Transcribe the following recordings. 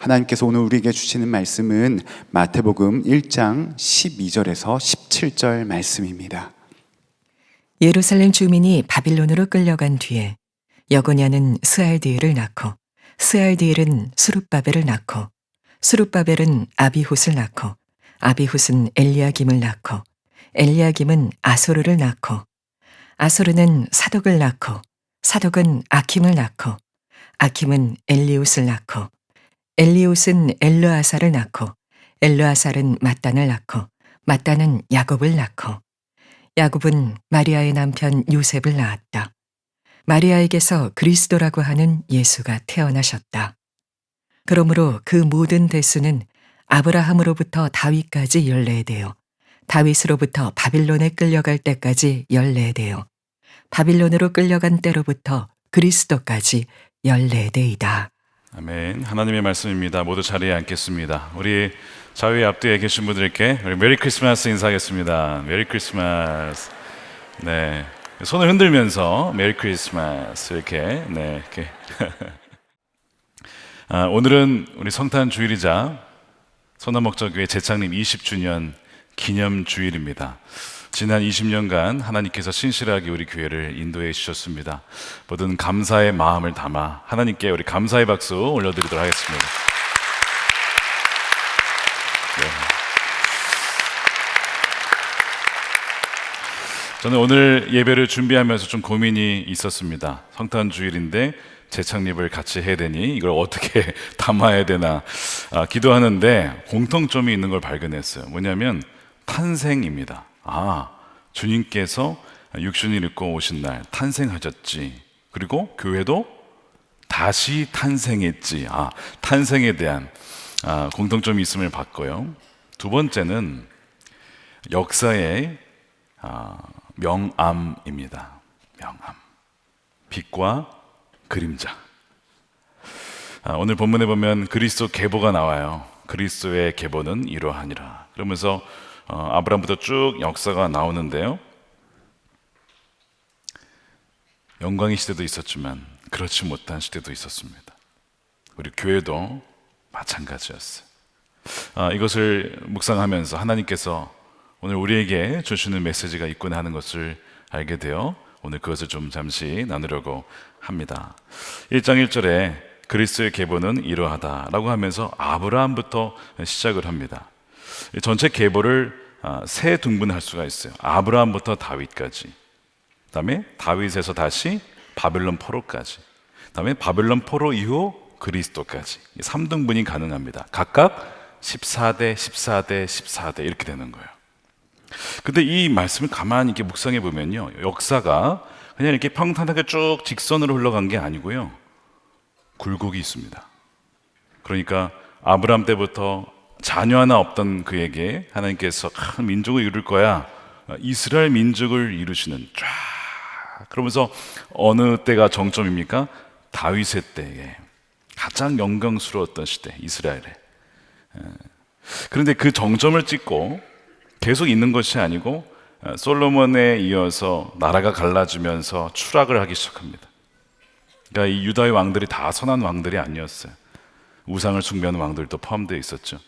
하나님께서 오늘 우리에게 주시는 말씀은 마태복음 1장 12절에서 17절 말씀입니다. 예루살렘 주민이 바빌론으로 끌려간 뒤에 여고냐는 스알디엘을 낳고 스알디엘은 수룹바벨을 낳고 수룹바벨은 아비훗을 낳고 아비훗은 엘리야김을 낳고 엘리야김은 아소르를 낳고 아소르는 사독을 낳고 사독은 아킴을 낳고 아킴은 엘리웃을 낳고 엘리웃은 엘르아사를 낳고 엘르아살은 mat단을 낳고 mat단은 야곱을 낳고 야곱은 마리아의 남편 요셉을 낳았다. 마리아에게서 그리스도라고 하는 예수가 태어나셨다. 그러므로 그 모든 대수는 아브라함으로부터 다윗까지 연례되어 다윗으로부터 바빌론에 끌려갈 때까지 연례되어 바빌론으로 끌려간 때로부터 그리스도까지 연례되이다. 아멘. 하나님의 말씀입니다. 모두 자리에 앉겠습니다. 우리 좌우에 앞뒤에 계신 분들께 우리 메리 크리스마스 인사하겠습니다. 메리 크리스마스. 네, 손을 흔들면서 메리 크리스마스 이렇게 이렇게. 오늘은 우리 성탄 주일이자 소나목적교회 재창립 20주년 기념 주일입니다. 지난 20년간 하나님께서 신실하게 우리 교회를 인도해 주셨습니다. 모든 감사의 마음을 담아 하나님께 우리 감사의 박수 올려드리도록 하겠습니다. 네. 저는 오늘 예배를 준비하면서 좀 고민이 있었습니다. 성탄 주일인데 재창립을 같이 해야 되니 이걸 어떻게 담아야 되나 기도하는데 공통점이 있는 걸 발견했어요. 뭐냐면 탄생입니다. 주님께서 육신을 입고 오신 날 탄생하셨지. 그리고 교회도 다시 탄생했지. 탄생에 대한 공통점이 있음을 봤고요. 두 번째는 역사의 명암입니다. 명암. 빛과 그림자. 오늘 본문에 보면 그리스도 계보가 나와요. 그리스도의 계보는 이러하니라. 그러면서 아브라함부터 쭉 역사가 나오는데요. 영광의 시대도 있었지만 그렇지 못한 시대도 있었습니다. 우리 교회도 마찬가지였어요. 이것을 묵상하면서 하나님께서 오늘 우리에게 주시는 메시지가 있구나 하는 것을 알게 되어 오늘 그것을 좀 잠시 나누려고 합니다. 1장 1절에 그리스도의 계보는 이러하다라고 하면서 아브라함부터 시작을 합니다. 전체 계보를 세 등분할 수가 있어요. 아브라함부터 다윗까지, 그 다음에 다윗에서 다시 바벨론 포로까지, 그 다음에 바벨론 포로 이후 그리스도까지 3등분이 가능합니다. 각각 14대, 14대, 14대 이렇게 되는 거예요. 근데 이 말씀을 가만히 이렇게 묵상해 보면요, 역사가 그냥 이렇게 평탄하게 쭉 직선으로 흘러간 게 아니고요, 굴곡이 있습니다. 그러니까 아브라함 때부터 자녀 하나 없던 그에게 하나님께서 큰 민족을 이룰 거야, 이스라엘 민족을 이루시는 쫙. 그러면서 어느 때가 정점입니까? 다윗의 때에 가장 영광스러웠던 시대, 이스라엘에. 그런데 그 정점을 찍고 계속 있는 것이 아니고 솔로몬에 이어서 나라가 갈라지면서 추락을 하기 시작합니다. 그러니까 이 유다의 왕들이 다 선한 왕들이 아니었어요. 우상을 숭배하는 왕들도 포함되어 있었죠.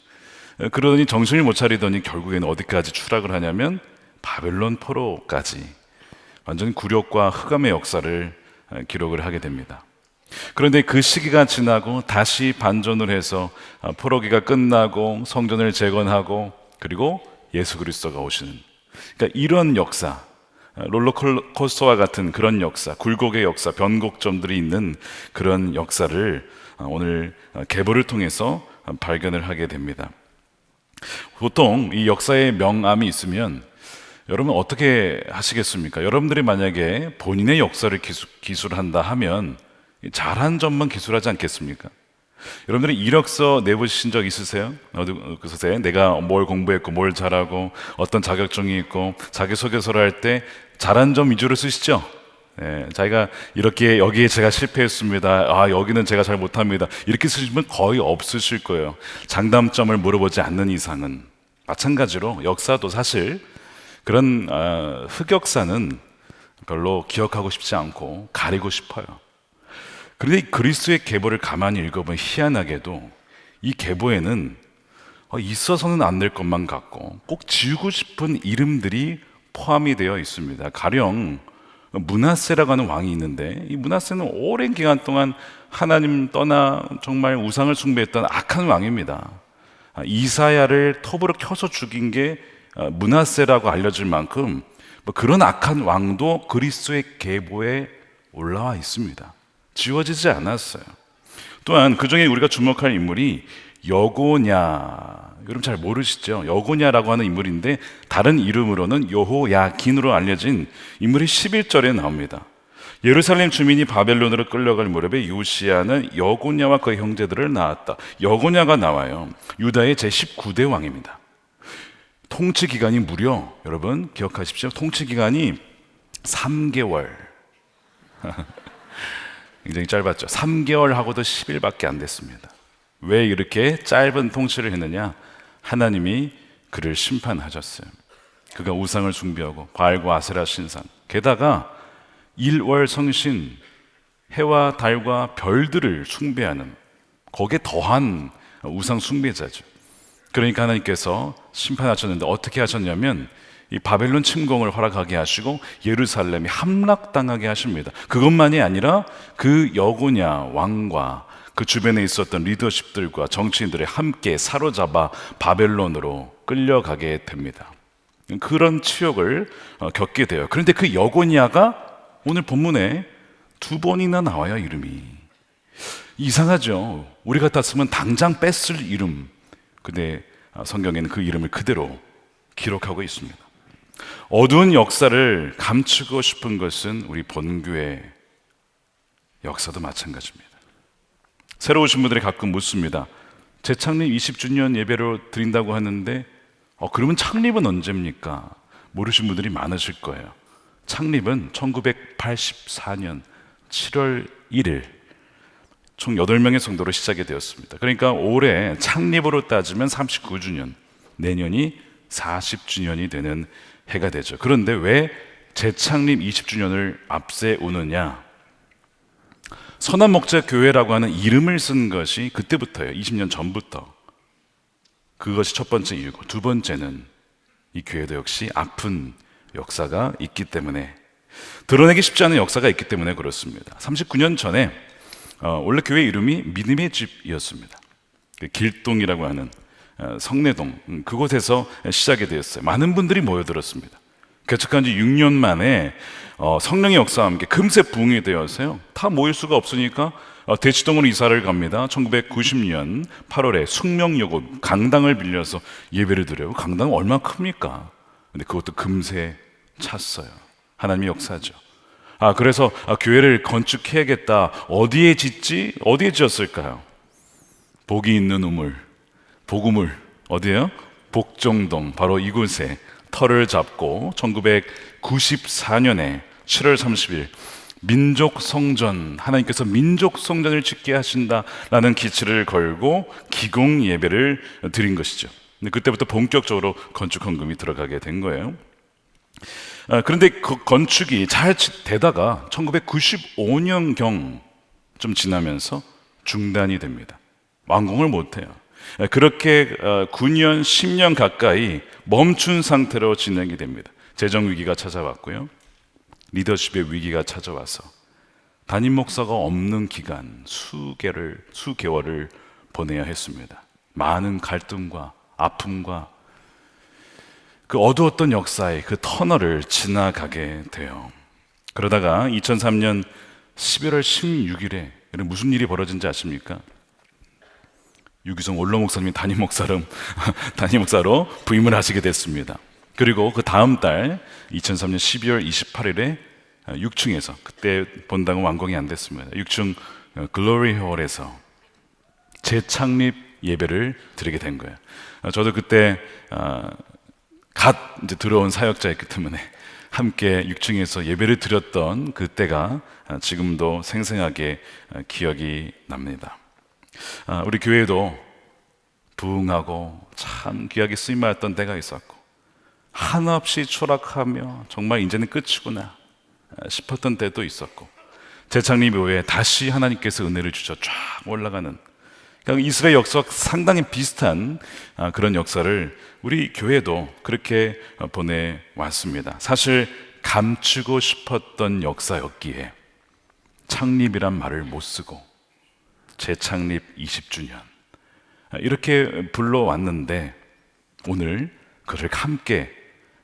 그러더니 정신을 못 차리더니 결국에는 어디까지 추락을 하냐면 바벨론 포로까지 완전히 굴욕과 흑암의 역사를 기록을 하게 됩니다. 그런데 그 시기가 지나고 다시 반전을 해서 포로기가 끝나고 성전을 재건하고 그리고 예수 그리스도가 오시는, 그러니까 이런 역사, 롤러코스터와 같은 그런 역사, 굴곡의 역사, 변곡점들이 있는 그런 역사를 오늘 계보를 통해서 발견을 하게 됩니다. 보통 이 역사의 명암이 있으면 여러분 어떻게 하시겠습니까? 여러분들이 만약에 본인의 역사를 기술한다 하면 잘한 점만 기술하지 않겠습니까? 여러분들이 이력서 내보신 적 있으세요? 그래서 내가 뭘 공부했고 뭘 잘하고 어떤 자격증이 있고 자기소개서를 할 때 잘한 점 위주로 쓰시죠? 자기가 이렇게 여기에 제가 실패했습니다, 여기는 제가 잘 못합니다, 이렇게 쓰시면 거의 없으실 거예요. 장단점을 물어보지 않는 이상은. 마찬가지로 역사도 사실 그런 흑역사는 별로 기억하고 싶지 않고 가리고 싶어요. 그런데 그리스도의 계보를 가만히 읽어보면 희한하게도 이 계보에는 있어서는 안 될 것만 같고 꼭 지우고 싶은 이름들이 포함이 되어 있습니다. 가령 므낫세라고 하는 왕이 있는데 이 므낫세는 오랜 기간 동안 하나님 떠나 정말 우상을 숭배했던 악한 왕입니다. 이사야를 톱으로 켜서 죽인 게 므낫세라고 알려질 만큼 그런 악한 왕도 그리스도의 계보에 올라와 있습니다. 지워지지 않았어요. 또한 그 중에 우리가 주목할 인물이 여고냐, 여러분 잘 모르시죠? 여고냐라고 하는 인물인데 다른 이름으로는 여호야긴으로 알려진 인물이 11절에 나옵니다. 예루살렘 주민이 바벨론으로 끌려갈 무렵에 요시야는 여고냐와 그의 형제들을 낳았다. 여고냐가 나와요. 유다의 제19대 왕입니다. 통치 기간이 무려, 여러분 기억하십시오. 통치 기간이 3개월. 굉장히 짧았죠. 3개월 하고도 10일밖에 안 됐습니다. 왜 이렇게 짧은 통치를 했느냐? 하나님이 그를 심판하셨어요. 그가 우상을 숭배하고 바알과 아세라 신상, 게다가 일월 성신, 해와 달과 별들을 숭배하는, 거기에 더한 우상 숭배자죠. 그러니까 하나님께서 심판하셨는데 어떻게 하셨냐면 이 바벨론 침공을 허락하게 하시고 예루살렘이 함락당하게 하십니다. 그것만이 아니라 그 여고냐 왕과 그 주변에 있었던 리더십들과 정치인들이 함께 사로잡아 바벨론으로 끌려가게 됩니다. 그런 치욕을 겪게 돼요. 그런데 그 여고냐가 오늘 본문에 2번이나 나와요. 이름이 이상하죠. 우리 같았으면 당장 뺐을 이름, 근데 성경에는 그 이름을 그대로 기록하고 있습니다. 어두운 역사를 감추고 싶은 것은 우리 본교의 역사도 마찬가지입니다. 새로 오신 분들이 가끔 묻습니다. 재창립 20주년 예배로 드린다고 하는데 그러면 창립은 언제입니까? 모르신 분들이 많으실 거예요. 창립은 1984년 7월 1일 총 8명의 성도로 시작이 되었습니다. 그러니까 올해 창립으로 따지면 39주년, 내년이 40주년이 되는 해가 되죠. 그런데 왜 재창립 20주년을 앞세우느냐? 선한목자교회라고 하는 이름을 쓴 것이 그때부터예요. 20년 전부터. 그것이 첫 번째 이유고, 두 번째는 이 교회도 역시 아픈 역사가 있기 때문에, 드러내기 쉽지 않은 역사가 있기 때문에 그렇습니다. 39년 전에 원래 교회 이름이 믿음의 집이었습니다. 길동이라고 하는 성내동, 그곳에서 시작이 되었어요. 많은 분들이 모여들었습니다. 개척한 지 6년 만에 성령의 역사와 함께 금세 부흥이 되었어요. 다 모일 수가 없으니까 대치동으로 이사를 갑니다. 1990년 8월에 숙명여고 강당을 빌려서 예배를 드려요. 강당은 얼마나 큽니까? 근데 그것도 금세 찼어요. 하나님의 역사죠. 그래서 교회를 건축해야겠다. 어디에 짓지? 어디에 지었을까요? 복이 있는 우물, 복우물, 어디예요? 복정동, 바로 이곳에 터를 잡고 1994년에 7월 30일 민족성전, 하나님께서 민족성전을 짓게 하신다라는 기치를 걸고 기공 예배를 드린 것이죠. 근데 그때부터 본격적으로 건축 헌금이 들어가게 된 거예요. 그런데 그 건축이 잘 되다가 1995년경 좀 지나면서 중단이 됩니다. 완공을 못해요. 그렇게 9년, 10년 가까이 멈춘 상태로 진행이 됩니다. 재정 위기가 찾아왔고요. 리더십의 위기가 찾아와서 담임 목사가 없는 기간 수개월을 보내야 했습니다. 많은 갈등과 아픔과 그 어두웠던 역사의 그 터널을 지나가게 돼요. 그러다가 2003년 11월 16일에 무슨 일이 벌어진지 아십니까? 유기성 원로 목사님이 담임 목사로 부임을 하시게 됐습니다. 그리고 그 다음 달 2003년 12월 28일에 6층에서, 그때 본당은 완공이 안 됐습니다. 6층 글로리 홀에서 재창립 예배를 드리게 된 거예요. 저도 그때 갓 이제 들어온 사역자였기 때문에 함께 6층에서 예배를 드렸던 그때가 지금도 생생하게 기억이 납니다. 우리 교회도 부흥하고 참 귀하게 쓰임받았던 때가 있었고, 한없이 추락하며 정말 이제는 끝이구나 싶었던 때도 있었고, 재창립 이후에 다시 하나님께서 은혜를 주셔 쫙 올라가는 그러니까 이스라엘 역사와 상당히 비슷한 그런 역사를 우리 교회도 그렇게 보내왔습니다. 사실 감추고 싶었던 역사였기에 창립이란 말을 못 쓰고 재창립 20주년 이렇게 불러왔는데 오늘 그를 함께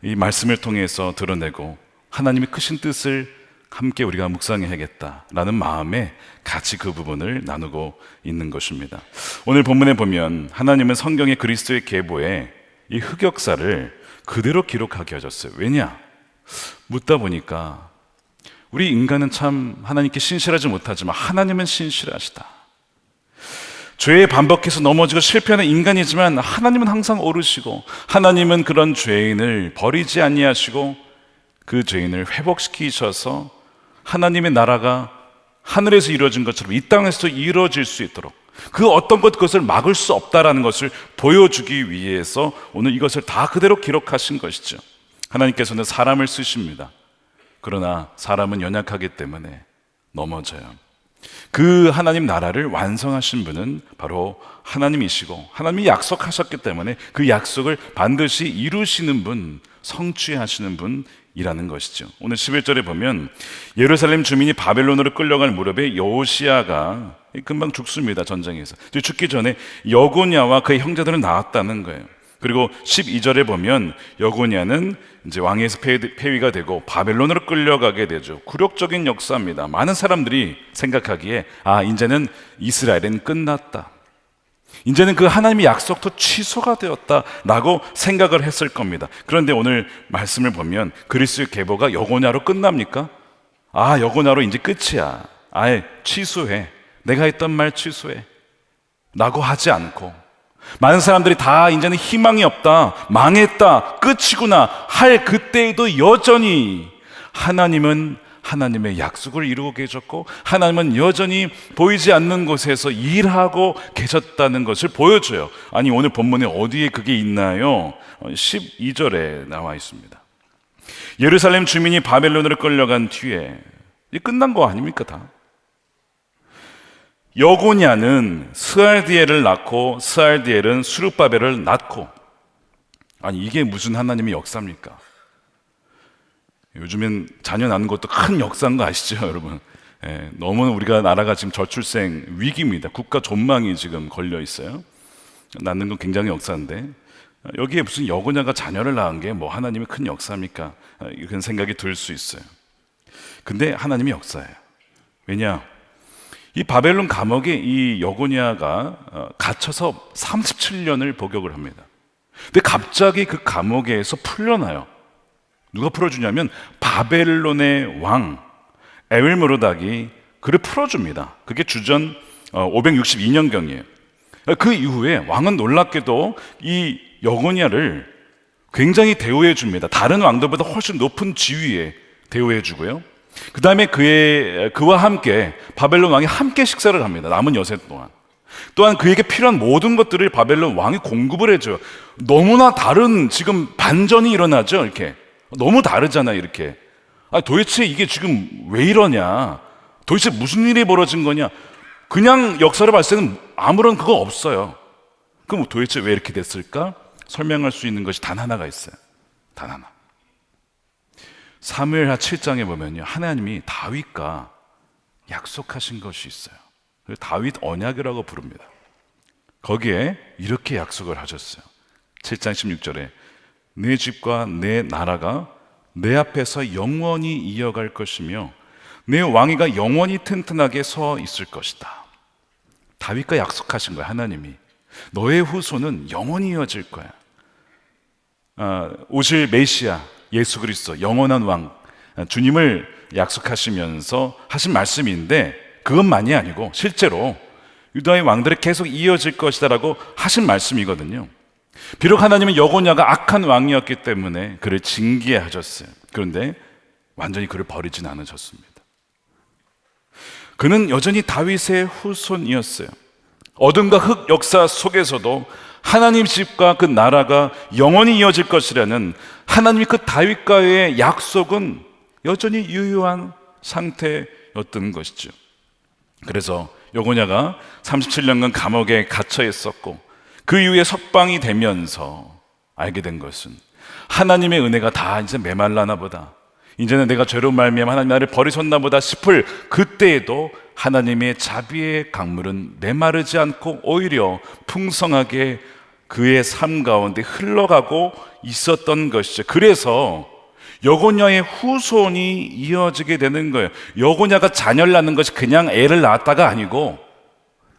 이 말씀을 통해서 드러내고 하나님의 크신 뜻을 함께 우리가 묵상해야겠다라는 마음에 같이 그 부분을 나누고 있는 것입니다. 오늘 본문에 보면 하나님은 성경의 그리스도의 계보에 이 흑역사를 그대로 기록하게 하셨어요. 왜냐? 묻다 보니까 우리 인간은 참 하나님께 신실하지 못하지만 하나님은 신실하시다. 죄에 반복해서 넘어지고 실패하는 인간이지만 하나님은 항상 오르시고 하나님은 그런 죄인을 버리지 아니하시고 그 죄인을 회복시키셔서 하나님의 나라가 하늘에서 이루어진 것처럼 이 땅에서도 이루어질 수 있도록 그 어떤 그것을 막을 수 없다라는 것을 보여주기 위해서 오늘 이것을 다 그대로 기록하신 것이죠. 하나님께서는 사람을 쓰십니다. 그러나 사람은 연약하기 때문에 넘어져요. 그 하나님 나라를 완성하신 분은 바로 하나님이시고 하나님이 약속하셨기 때문에 그 약속을 반드시 이루시는 분, 성취하시는 분이라는 것이죠. 오늘 11절에 보면 예루살렘 주민이 바벨론으로 끌려갈 무렵에 여호시아가 금방 죽습니다. 전쟁에서 죽기 전에 여고냐와 그의 형제들은 나왔다는 거예요. 그리고 12절에 보면 여고냐는 이제 왕에서 폐위가 되고 바벨론으로 끌려가게 되죠. 굴욕적인 역사입니다. 많은 사람들이 생각하기에 이제는 이스라엘은 끝났다, 이제는 그 하나님의 약속도 취소가 되었다라고 생각을 했을 겁니다. 그런데 오늘 말씀을 보면 그리스도의 계보가 여고냐로 끝납니까? 여고냐로 이제 끝이야, 아예 취소해, 내가 했던 말 취소해 라고 하지 않고 많은 사람들이 다 이제는 희망이 없다, 망했다, 끝이구나 할 그때에도 여전히 하나님은 하나님의 약속을 이루고 계셨고 하나님은 여전히 보이지 않는 곳에서 일하고 계셨다는 것을 보여줘요. 아니 오늘 본문에 어디에 그게 있나요? 12절에 나와 있습니다. 예루살렘 주민이 바벨론으로 끌려간 뒤에 이제 끝난 거 아닙니까 다? 여고냐는 스알디엘을 낳고 스알디엘은 수룹바벨을 낳고, 아니 이게 무슨 하나님의 역사입니까? 요즘엔 자녀 낳는 것도 큰 역사인 거 아시죠 여러분? 너무 우리가 나라가 지금 저출생 위기입니다. 국가 전망이 지금 걸려 있어요. 낳는 건 굉장히 역사인데 여기에 무슨 여고냐가 자녀를 낳은 게 뭐 하나님의 큰 역사입니까? 이런 생각이 들 수 있어요. 근데 하나님의 역사예요. 왜냐? 이 바벨론 감옥에 이 여고냐가 갇혀서 37년을 복역을 합니다. 근데 갑자기 그 감옥에서 풀려나요. 누가 풀어주냐면 바벨론의 왕 에윌므로닥이 그를 풀어줍니다. 그게 주전 562년경이에요. 그 이후에 왕은 놀랍게도 이 여고냐를 굉장히 대우해 줍니다. 다른 왕들보다 훨씬 높은 지위에 대우해 주고요. 그 다음에 그와 함께 바벨론 왕이 함께 식사를 합니다. 남은 여세 동안. 또한 그에게 필요한 모든 것들을 바벨론 왕이 공급을 해줘요. 너무나 다른 지금 반전이 일어나죠. 이렇게 너무 다르잖아요. 이렇게 도대체 이게 지금 왜 이러냐, 도대체 무슨 일이 벌어진 거냐. 그냥 역사를 봤을 때는 아무런 그거 없어요. 그럼 도대체 왜 이렇게 됐을까? 설명할 수 있는 것이 단 하나가 있어요. 단 하나. 사무엘하 7장에 보면요, 하나님이 다윗과 약속하신 것이 있어요. 다윗 언약이라고 부릅니다. 거기에 이렇게 약속을 하셨어요. 7장 16절에 내 집과 내 나라가 내 앞에서 영원히 이어갈 것이며 내 왕위가 영원히 튼튼하게 서 있을 것이다. 다윗과 약속하신 거야. 하나님이 너의 후손은 영원히 이어질 거야. 오실 메시아 예수 그리스도 영원한 왕 주님을 약속하시면서 하신 말씀인데 그것만이 아니고 실제로 유다의 왕들이 계속 이어질 것이다라고 하신 말씀이거든요. 비록 하나님은 여고냐가 악한 왕이었기 때문에 그를 징계하셨어요. 그런데 완전히 그를 버리진 않으셨습니다. 그는 여전히 다윗의 후손이었어요. 어둠과 흑 역사 속에서도 하나님 집과 그 나라가 영원히 이어질 것이라는 하나님이 그 다윗과의 약속은 여전히 유효한 상태였던 것이죠. 그래서 여고냐가 37년간 감옥에 갇혀 있었고 그 이후에 석방이 되면서 알게 된 것은 하나님의 은혜가 다 이제 메말라나 보다, 이제는 내가 죄로 말미암아 하나님 나를 버리셨나 보다 싶을 그때에도 하나님의 자비의 강물은 메마르지 않고 오히려 풍성하게 그의 삶 가운데 흘러가고 있었던 것이죠. 그래서 여고냐의 후손이 이어지게 되는 거예요. 여고냐가 자녀를 낳는 것이 그냥 애를 낳았다가 아니고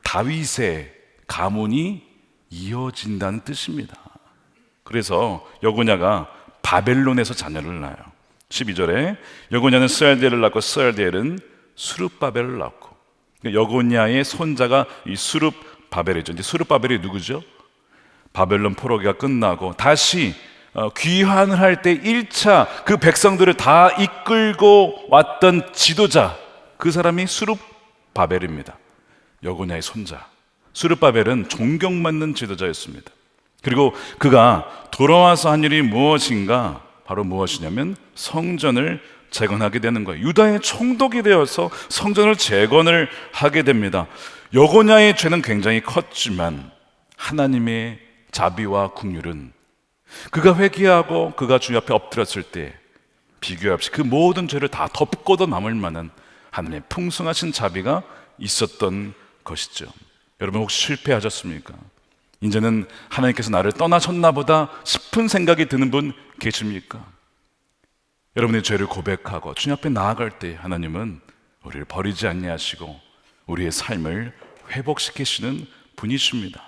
다윗의 가문이 이어진다는 뜻입니다. 그래서 여고냐가 바벨론에서 자녀를 낳아요. 12절에 여고냐는 스알디엘을 낳고 스알디엘은 수룹바벨을 낳고, 여고냐의 손자가 이 수룹바벨이죠. 이제 수룹바벨이 누구죠? 바벨론 포로기가 끝나고 다시 귀환을 할 때 1차 그 백성들을 다 이끌고 왔던 지도자, 그 사람이 수룹바벨입니다. 여고냐의 손자 수룹바벨은 존경받는 지도자였습니다. 그리고 그가 돌아와서 한 일이 무엇인가? 바로 무엇이냐면 성전을 재건하게 되는 거예요. 유다의 총독이 되어서 성전을 재건을 하게 됩니다. 여고냐의 죄는 굉장히 컸지만 하나님의 자비와 긍휼은 그가 회개하고 그가 주님 앞에 엎드렸을 때 비교 없이 그 모든 죄를 다 덮고도 남을 만한 하나님의 풍성하신 자비가 있었던 것이죠. 여러분 혹시 실패하셨습니까? 이제는 하나님께서 나를 떠나셨나 보다 싶은 생각이 드는 분 계십니까? 여러분의 죄를 고백하고 주님 앞에 나아갈 때 하나님은 우리를 버리지 아니하시고 우리의 삶을 회복시키시는 분이십니다.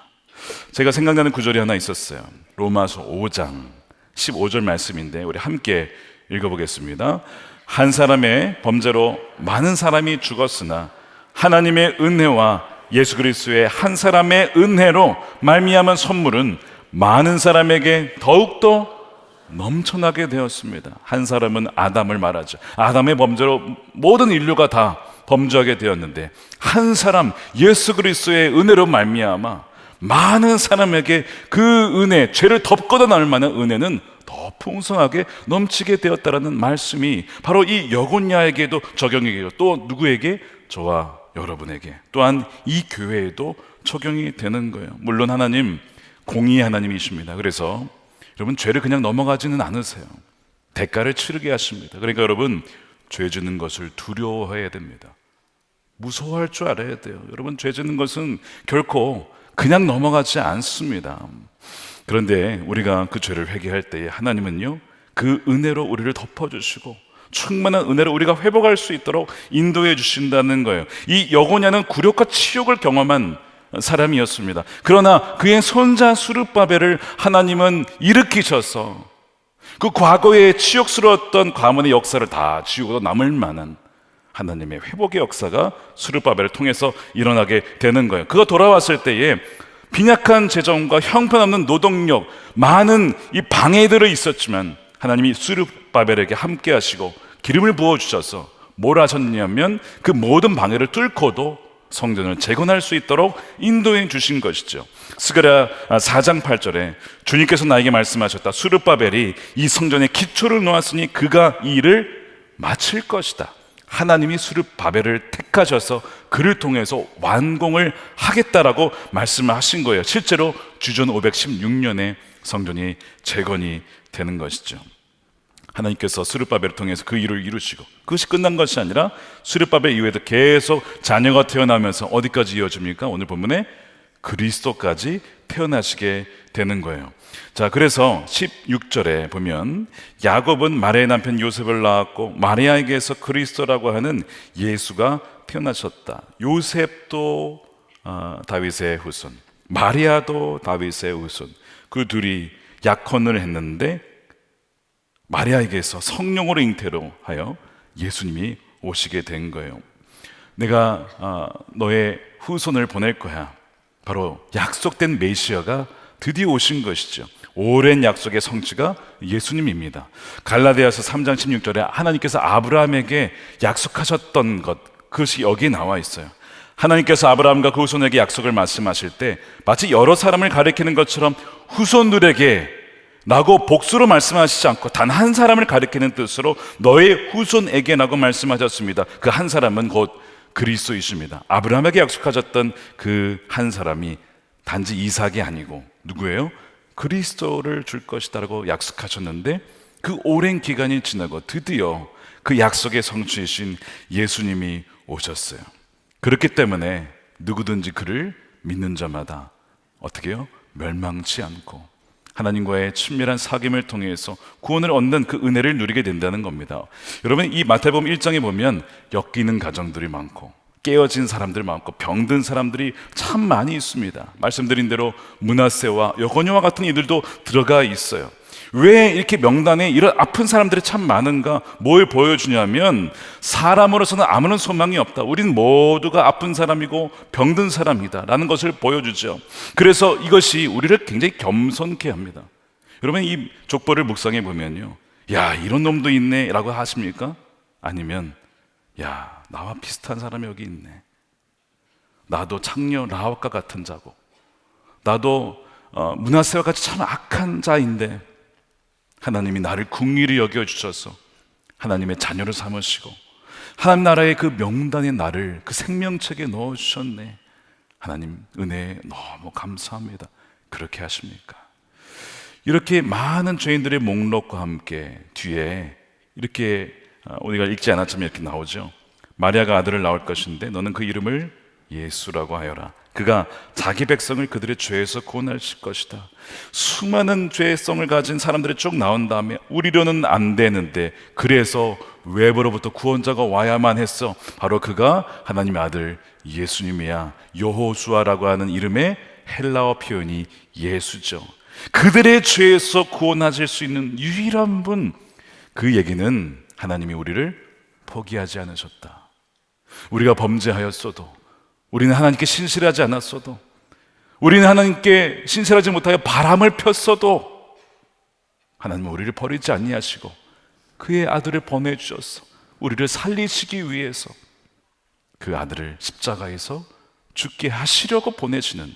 제가 생각나는 구절이 하나 있었어요. 로마서 5장 15절 말씀인데 우리 함께 읽어보겠습니다. 한 사람의 범죄로 많은 사람이 죽었으나 하나님의 은혜와 예수 그리스도의 한 사람의 은혜로 말미암은 선물은 많은 사람에게 더욱더 넘쳐나게 되었습니다. 한 사람은 아담을 말하죠. 아담의 범죄로 모든 인류가 다 범죄하게 되었는데 한 사람 예수 그리스도의 은혜로 말미암아 많은 사람에게 그 은혜, 죄를 덮고도 나올 만한 은혜는 더 풍성하게 넘치게 되었다라는 말씀이 바로 이 여고냐에게도 적용이 되고 또 누구에게? 저와 여러분에게, 또한 이 교회에도 적용이 되는 거예요. 물론 하나님 공의의 하나님이십니다. 그래서 여러분 죄를 그냥 넘어가지는 않으세요. 대가를 치르게 하십니다. 그러니까 여러분 죄 짓는 것을 두려워해야 됩니다. 무서워할 줄 알아야 돼요. 여러분 죄 짓는 것은 결코 그냥 넘어가지 않습니다. 그런데 우리가 그 죄를 회개할 때에 하나님은요 그 은혜로 우리를 덮어주시고 충만한 은혜로 우리가 회복할 수 있도록 인도해 주신다는 거예요. 이 여고냐는 굴욕과 치욕을 경험한 사람이었습니다. 그러나 그의 손자 수룹바벨을 하나님은 일으키셔서 그 과거의 치욕스러웠던 가문의 역사를 다 지우고 남을 만한 하나님의 회복의 역사가 수룹바벨을 통해서 일어나게 되는 거예요. 그가 돌아왔을 때에 빈약한 재정과 형편없는 노동력, 많은 이 방해들이 있었지만 하나님이 수룹바벨에게 함께 하시고 기름을 부어주셔서 뭘 하셨냐면 그 모든 방해를 뚫고도 성전을 재건할 수 있도록 인도해 주신 것이죠. 스가랴 4장 8절에 주님께서 나에게 말씀하셨다. 수룹바벨이 이 성전의 기초를 놓았으니 그가 이 일을 마칠 것이다. 하나님이 수룹바벨을 택하셔서 그를 통해서 완공을 하겠다라고 말씀을 하신 거예요. 실제로 주전 516년에 성전이 재건이 되는 것이죠. 하나님께서 수룹바벨을 통해서 그 일을 이루시고 그것이 끝난 것이 아니라 수룹바벨 이후에도 계속 자녀가 태어나면서 어디까지 이어집니까? 오늘 본문에 그리스도까지 태어나시게 되는 거예요. 자, 그래서 16절에 보면 야곱은 마리아의 남편 요셉을 낳았고 마리아에게서 그리스도라고 하는 예수가 태어나셨다. 요셉도 다윗의 후손, 마리아도 다윗의 후손, 그 둘이 약혼을 했는데 마리아에게서 성령으로 잉태로 하여 예수님이 오시게 된 거예요. 내가 너의 후손을 보낼 거야. 바로 약속된 메시아가 드디어 오신 것이죠. 오랜 약속의 성취가 예수님입니다. 갈라디아서 3장 16절에 하나님께서 아브라함에게 약속하셨던 것, 그것이 여기에 나와 있어요. 하나님께서 아브라함과 그 후손에게 약속을 말씀하실 때 마치 여러 사람을 가리키는 것처럼 후손들에게 라고 복수로 말씀하시지 않고 단 한 사람을 가리키는 뜻으로 너의 후손에게 라고 말씀하셨습니다. 그 한 사람은 곧 그리스도이십니다. 아브라함에게 약속하셨던 그 한 사람이 단지 이삭이 아니고 누구예요? 그리스도를 줄 것이다라고 약속하셨는데 그 오랜 기간이 지나고 드디어 그 약속의 성취이신 예수님이 오셨어요. 그렇기 때문에 누구든지 그를 믿는 자마다 어떻게 해요? 멸망치 않고 하나님과의 친밀한 사귐을 통해서 구원을 얻는 그 은혜를 누리게 된다는 겁니다. 여러분, 이 마태복음 1장에 보면 엮이는 가정들이 많고 깨어진 사람들 많고 병든 사람들이 참 많이 있습니다. 말씀드린 대로 므낫세와 여고녀와 같은 이들도 들어가 있어요. 왜 이렇게 명단에 이런 아픈 사람들이 참 많은가? 뭘 보여주냐면 사람으로서는 아무런 소망이 없다. 우린 모두가 아픈 사람이고 병든 사람이다 라는 것을 보여주죠. 그래서 이것이 우리를 굉장히 겸손케 합니다. 여러분, 이 족보를 묵상해 보면요, 야, 이런 놈도 있네 라고 하십니까? 아니면 야, 나와 비슷한 사람이 여기 있네, 나도 창녀 라합과 같은 자고 나도 므낫세와 같이 참 악한 자인데 하나님이 나를 긍휼히 여겨주셔서 하나님의 자녀로 삼으시고 하나님 나라의 그 명단에 나를 그 생명책에 넣어주셨네, 하나님 은혜에 너무 감사합니다. 그렇게 하십니까? 이렇게 많은 죄인들의 목록과 함께 뒤에 이렇게 우리가 읽지 않았지만 이렇게 나오죠. 마리아가 아들을 낳을 것인데 너는 그 이름을 예수라고 하여라. 그가 자기 백성을 그들의 죄에서 구원하실 것이다. 수많은 죄성을 가진 사람들이 쭉 나온 다음에 우리로는 안 되는데 그래서 외부로부터 구원자가 와야만 했어. 바로 그가 하나님의 아들 예수님이야. 여호수아라고 하는 이름의 헬라어 표현이 예수죠. 그들의 죄에서 구원하실 수 있는 유일한 분, 그 얘기는 하나님이 우리를 포기하지 않으셨다. 우리가 범죄하였어도, 우리는 하나님께 신실하지 않았어도, 우리는 하나님께 신실하지 못하여 바람을 폈어도 하나님은 우리를 버리지 아니하시고 그의 아들을 보내주셔서 우리를 살리시기 위해서 그 아들을 십자가에서 죽게 하시려고 보내시는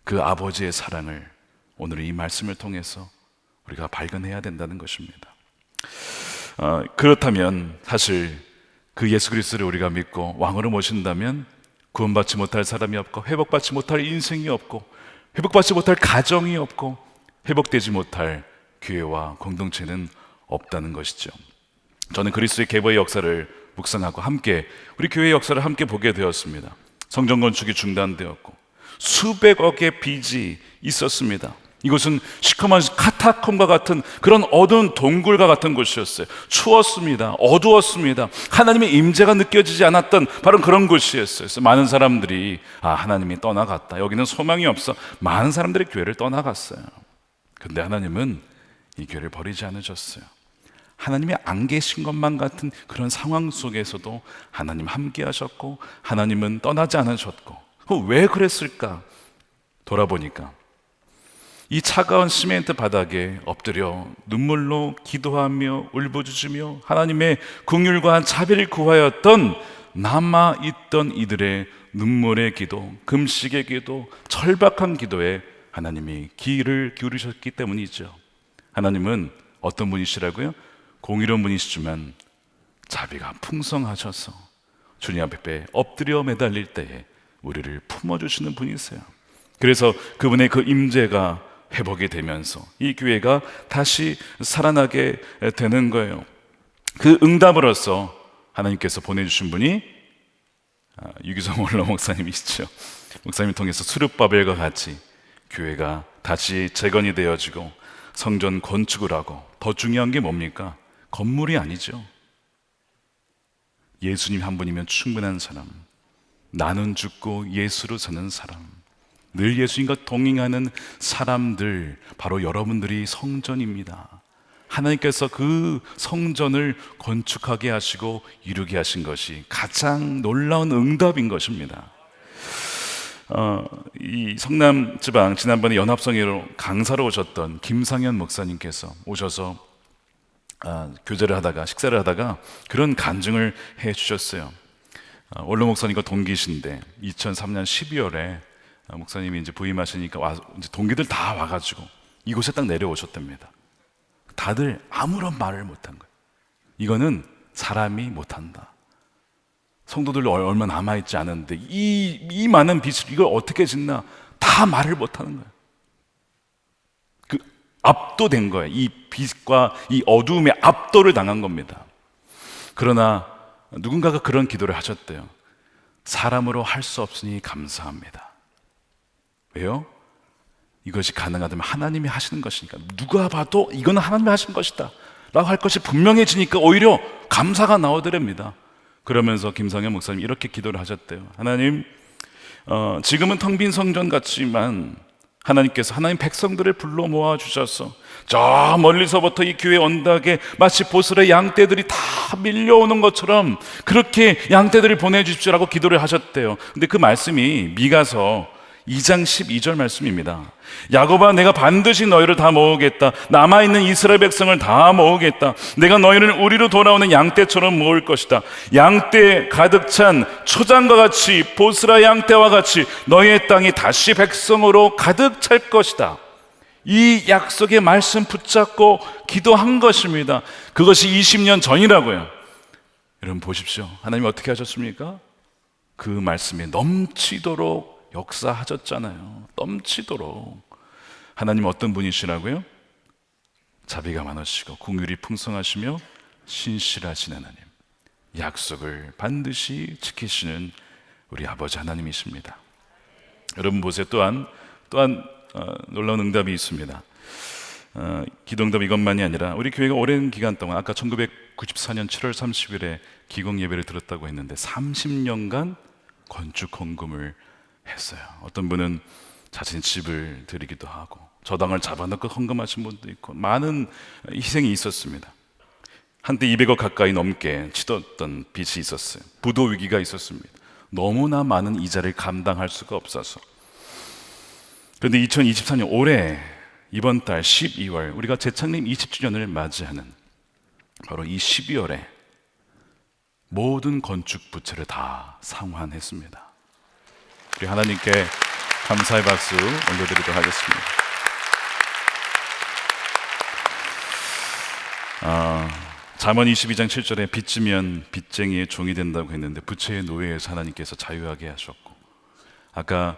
그 아버지의 사랑을 오늘 이 말씀을 통해서 우리가 발견해야 된다는 것입니다. 그렇다면 사실 그 예수 그리스도를 우리가 믿고 왕으로 모신다면 구원받지 못할 사람이 없고 회복받지 못할 인생이 없고 회복받지 못할 가정이 없고 회복되지 못할 교회와 공동체는 없다는 것이죠. 저는 그리스도의 계보의 역사를 묵상하고 함께 우리 교회의 역사를 함께 보게 되었습니다. 성전 건축이 중단되었고 수백억의 빚이 있었습니다. 이곳은 시커먼 카타콤과 같은 그런 어두운 동굴과 같은 곳이었어요. 추웠습니다. 어두웠습니다. 하나님의 임재가 느껴지지 않았던 바로 그런 곳이었어요. 그래서 많은 사람들이 하나님이 떠나갔다, 여기는 소망이 없어, 많은 사람들이 교회를 떠나갔어요. 근데 하나님은 이 교회를 버리지 않으셨어요. 하나님이 안 계신 것만 같은 그런 상황 속에서도 하나님 함께 하셨고 하나님은 떠나지 않으셨고, 왜 그랬을까? 돌아보니까 이 차가운 시멘트 바닥에 엎드려 눈물로 기도하며 울부짖으며 하나님의 긍휼과 자비를 구하였던 남아있던 이들의 눈물의 기도, 금식의 기도, 절박한 기도에 하나님이 귀를 기울이셨기 때문이죠. 하나님은 어떤 분이시라고요? 공의로운 분이시지만 자비가 풍성하셔서 주님 앞에 엎드려 매달릴 때에 우리를 품어주시는 분이세요. 그래서 그분의 그 임재가 회복이 되면서 이 교회가 다시 살아나게 되는 거예요. 그 응답으로서 하나님께서 보내주신 분이 유기성 원로 목사님이시죠. 목사님 통해서 수르바벨과 같이 교회가 다시 재건이 되어지고 성전 건축을 하고, 더 중요한 게 뭡니까? 건물이 아니죠. 예수님 한 분이면 충분한 사람, 나는 죽고 예수로 사는 사람, 늘 예수님과 동행하는 사람들, 바로 여러분들이 성전입니다. 하나님께서 그 성전을 건축하게 하시고 이루게 하신 것이 가장 놀라운 응답인 것입니다. 이 성남 지방 지난번에 연합성회로 강사로 오셨던 김상현 목사님께서 오셔서 교제를 하다가 식사를 하다가 그런 간증을 해 주셨어요. 원로 목사님과 동기신데 2003년 12월에 목사님이 이제 부임하시니까 이제 동기들 다 와가지고 이곳에 딱 내려오셨답니다. 다들 아무런 말을 못한 거예요. 이거는 사람이 못한다. 성도들 얼마 남아있지 않은데 이 많은 빚을 이걸 어떻게 짓나 다 말을 못하는 거예요. 그 압도된 거예요. 이 빚과 이 어두움에 압도를 당한 겁니다. 그러나 누군가가 그런 기도를 하셨대요. 사람으로 할 수 없으니 감사합니다. 왜요? 이것이 가능하다면 하나님이 하시는 것이니까. 누가 봐도 이거는 하나님이 하신 것이다 라고 할 것이 분명해지니까 오히려 감사가 나오더랍니다. 그러면서 김성현 목사님 이렇게 기도를 하셨대요. 하나님, 지금은 텅 빈 성전 같지만 하나님께서 하나님 백성들을 불러 모아 주셔서 저 멀리서부터 이 교회 언덕에 마치 보슬의 양떼들이 다 밀려오는 것처럼 그렇게 양떼들을 보내주십시오라고 기도를 하셨대요. 근데 그 말씀이 미가서 2장 12절 말씀입니다. 야곱아, 내가 반드시 너희를 다 모으겠다. 남아있는 이스라엘 백성을 다 모으겠다. 내가 너희를 우리로 돌아오는 양떼처럼 모을 것이다. 양떼 가득 찬 초장과 같이, 보스라 양떼와 같이 너희의 땅이 다시 백성으로 가득 찰 것이다. 이 약속의 말씀 붙잡고 기도한 것입니다. 그것이 20년 전이라고요. 여러분 보십시오. 하나님 어떻게 하셨습니까? 그 말씀이 넘치도록 역사하셨잖아요. 넘치도록. 하나님 어떤 분이시라고요? 자비가 많으시고 긍휼이 풍성하시며 신실하신 하나님, 약속을 반드시 지키시는 우리 아버지 하나님이십니다. 여러분 보세요. 또한 놀라운 응답이 있습니다. 기도응답 이것만이 아니라 우리 교회가 오랜 기간 동안 아까 1994년 7월 30일에 기공 예배를 드렸다고 했는데 30년간 건축 헌금을 했어요. 어떤 분은 자신 집을 드리기도 하고 저당을 잡아놓고 헌금하신 분도 있고 많은 희생이 있었습니다. 한때 200억 가까이 넘게 치렀던 빚이 있었어요. 부도 위기가 있었습니다. 너무나 많은 이자를 감당할 수가 없어서. 그런데 2024년 올해 이번 달 12월 우리가 재창립 20주년을 맞이하는 바로 이 12월에 모든 건축 부채를 다 상환했습니다. 우리 하나님께 감사의 박수 올려드리도록 하겠습니다. 잠언 22장 7절에 빚지면 빚쟁이의 종이 된다고 했는데 부채의 노예에서 하나님께서 자유하게 하셨고, 아까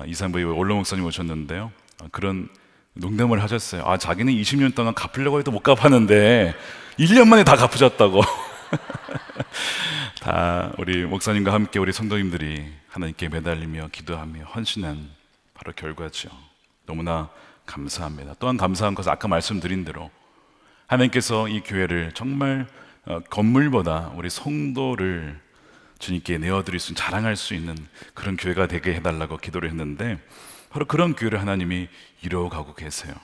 이상부의 올로 목사님 오셨는데요, 그런 농담을 하셨어요. 자기는 20년 동안 갚으려고 해도 못 갚았는데 1년 만에 다 갚으셨다고. 다 우리 목사님과 함께 우리 성도님들이 하나님께 매달리며 기도하며 헌신한 바로 결과죠. 너무나 감사합니다. 또한 감사한 것은 아까 말씀드린 대로 하나님께서 이 교회를 정말 건물보다 우리 성도를 주님께 내어드릴 수 있는, 자랑할 수 있는 그런 교회가 되게 해달라고 기도를 했는데 바로 그런 교회를 하나님이 이루어가고 계세요.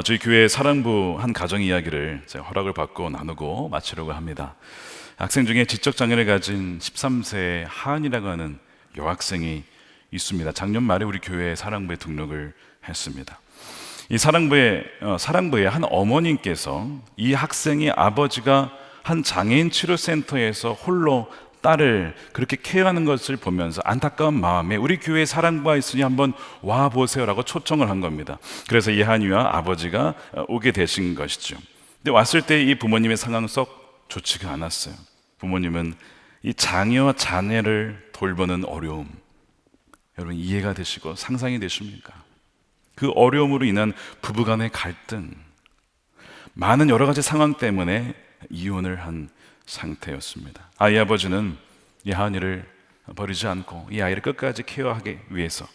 저희 교회 사랑부 한 가정 이야기를 제가 허락을 받고 나누고 마치려고 합니다. 학생 중에 지적장애를 가진 13세 하은이라고 하는 여학생이 있습니다. 작년 말에 우리 교회 사랑부에 등록을 했습니다. 이 사랑부의 한 어머님께서 이 학생의 아버지가 한 장애인 치료센터에서 홀로 딸을 그렇게 케어하는 것을 보면서 안타까운 마음에 우리 교회에 사랑부가 있으니 한번 와보세요라고 초청을 한 겁니다. 그래서 이 한이와 아버지가 오게 되신 것이죠. 근데 왔을 때 이 부모님의 상황 썩 좋지가 않았어요. 부모님은 이 장애와 자녀를 돌보는 어려움, 여러분 이해가 되시고 상상이 되십니까? 그 어려움으로 인한 부부간의 갈등, 많은 여러 가지 상황 때문에 이혼을 한 상태였습니다. 이 아버지는 이 하은이를 버리지 않고 이 아이를 끝까지 케어하기 위해서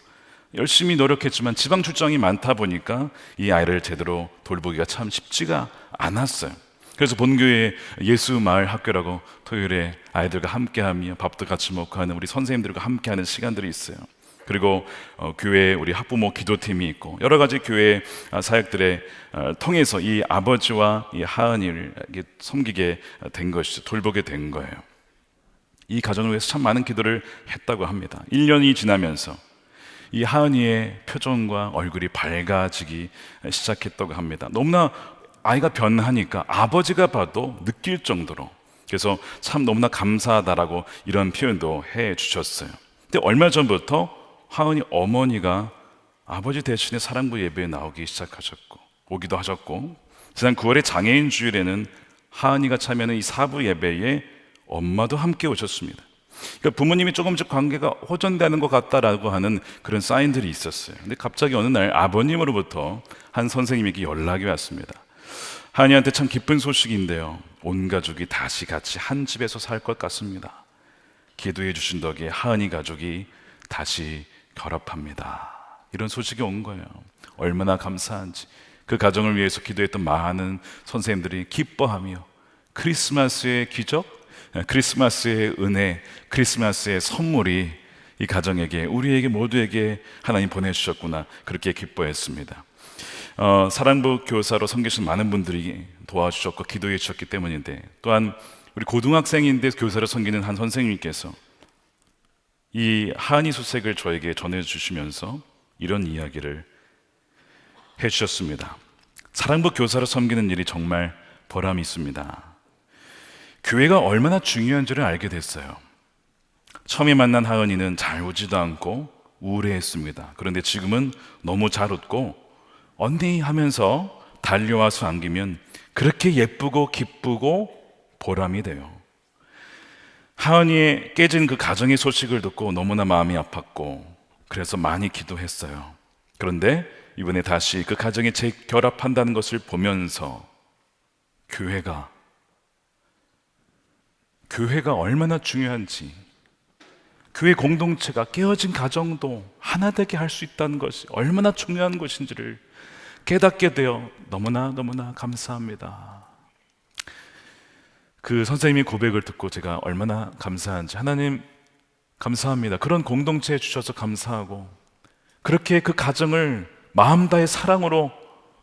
열심히 노력했지만 지방 출장이 많다 보니까 이 아이를 제대로 돌보기가 참 쉽지가 않았어요. 그래서 본교회 예수마을 학교라고 토요일에 아이들과 함께하며 밥도 같이 먹고 하는 우리 선생님들과 함께하는 시간들이 있어요. 그리고 교회에 우리 학부모 기도팀이 있고 여러 가지 교회 사역들에 통해서 이 아버지와 이 하은이를 섬기게 된 것이죠. 돌보게 된 거예요. 이 가정을 위해서 참 많은 기도를 했다고 합니다. 1년이 지나면서 이 하은이의 표정과 얼굴이 밝아지기 시작했다고 합니다. 너무나 아이가 변하니까 아버지가 봐도 느낄 정도로, 그래서 참 너무나 감사하다라고 이런 표현도 해 주셨어요. 근데 얼마 전부터 하은이 어머니가 아버지 대신에 사랑부 예배에 나오기 시작하셨고 오기도 하셨고, 지난 9월에 장애인 주일에는 하은이가 참여하는 이 사부 예배에 엄마도 함께 오셨습니다. 그러니까 부모님이 조금씩 관계가 호전되는 것 같다라고 하는 그런 사인들이 있었어요. 근데 갑자기 어느 날 아버님으로부터 한 선생님에게 연락이 왔습니다. 하은이한테 참 기쁜 소식인데요, 온 가족이 다시 같이 한 집에서 살 것 같습니다. 기도해 주신 덕에 하은이 가족이 다시 결합합니다. 이런 소식이 온 거예요. 얼마나 감사한지. 그 가정을 위해서 기도했던 많은 선생님들이 기뻐하며 크리스마스의 기적, 크리스마스의 은혜, 크리스마스의 선물이 이 가정에게, 우리에게 모두에게 하나님 보내주셨구나, 그렇게 기뻐했습니다. 사랑부 교사로 섬기신 많은 분들이 도와주셨고 기도해 주셨기 때문인데, 또한 우리 고등학생인데 교사로 섬기는 한 선생님께서 이 하은이 수색을 저에게 전해주시면서 이런 이야기를 해주셨습니다. 사랑부 교사로 섬기는 일이 정말 보람이 있습니다. 교회가 얼마나 중요한지를 알게 됐어요. 처음에 만난 하은이는 잘 웃지도 않고 우울해했습니다. 그런데 지금은 너무 잘 웃고 언니 하면서 달려와서 안기면 그렇게 예쁘고 기쁘고 보람이 돼요. 하은이의 깨진 그 가정의 소식을 듣고 너무나 마음이 아팠고 그래서 많이 기도했어요. 그런데 이번에 다시 그 가정에 재결합한다는 것을 보면서 교회가 얼마나 중요한지, 교회 공동체가 깨어진 가정도 하나 되게 할 수 있다는 것이 얼마나 중요한 것인지를 깨닫게 되어 너무나 감사합니다. 그 선생님의 고백을 듣고 제가 얼마나 감사한지, 하나님 감사합니다. 그런 공동체 주셔서 감사하고 그렇게 그 가정을 마음 다해 사랑으로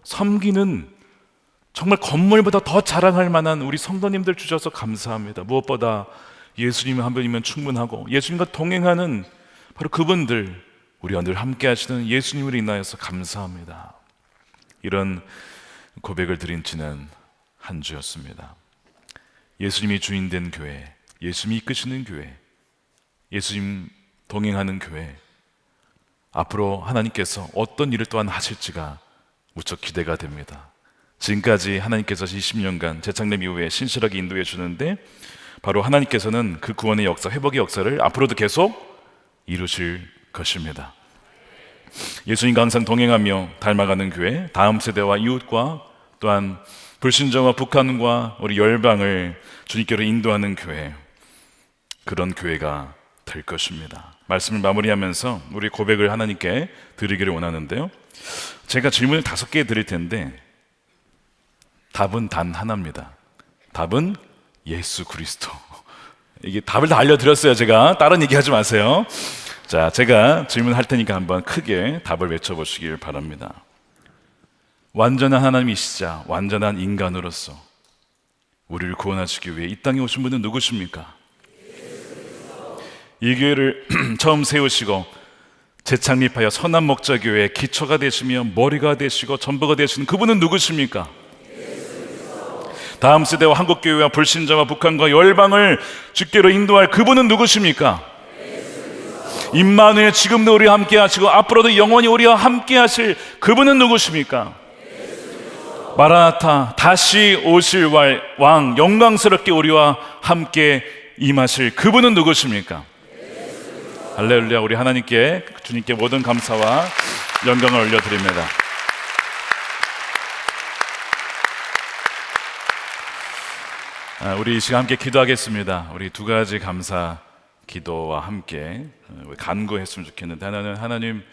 섬기는 정말 건물보다 더 자랑할 만한 우리 성도님들 주셔서 감사합니다. 무엇보다 예수님 한 분이면 충분하고 예수님과 동행하는 바로 그분들, 우리와 늘 함께 하시는 예수님을 인하여서 감사합니다. 이런 고백을 드린 지난 한 주였습니다. 예수님이 주인된 교회, 예수님이 이끄시는 교회, 예수님 동행하는 교회, 앞으로 하나님께서 어떤 일을 또한 하실지가 무척 기대가 됩니다. 지금까지 하나님께서 20년간 재창림 이후에 신실하게 인도해 주는데, 바로 하나님께서는 그 구원의 역사, 회복의 역사를 앞으로도 계속 이루실 것입니다. 예수님과 항상 동행하며 닮아가는 교회, 다음 세대와 이웃과 또한 불신자와 북한과 우리 열방을 주님께로 인도하는 교회, 그런 교회가 될 것입니다. 말씀을 마무리하면서 우리 고백을 하나님께 드리기를 원하는데요, 제가 질문을 5개 드릴 텐데 답은 단 하나입니다. 답은 예수 그리스도. 이게 답을 다 알려드렸어요. 제가 다른 얘기하지 마세요. 자, 제가 질문할 테니까 한번 크게 답을 외쳐보시길 바랍니다. 완전한 하나님이시자 완전한 인간으로서 우리를 구원하시기 위해 이 땅에 오신 분은 누구십니까? 이 교회를 처음 세우시고 재창립하여 선한 목자교회의 기초가 되시며 머리가 되시고 전부가 되시는 그분은 누구십니까? 다음 세대와 한국교회와 불신자와 북한과 열방을 주께로 인도할 그분은 누구십니까? 임마누엘, 지금도 우리와 함께 하시고 앞으로도 영원히 우리와 함께 하실 그분은 누구십니까? 마라나타, 다시 오실 왕, 영광스럽게 우리와 함께 임하실 그분은 누구십니까? 할렐루야. 우리 하나님께, 주님께 모든 감사와 영광을 올려드립니다. 우리 이 시간 함께 기도하겠습니다. 우리 2가지 감사 기도와 함께 간구했으면 좋겠는데, 하나는 하나님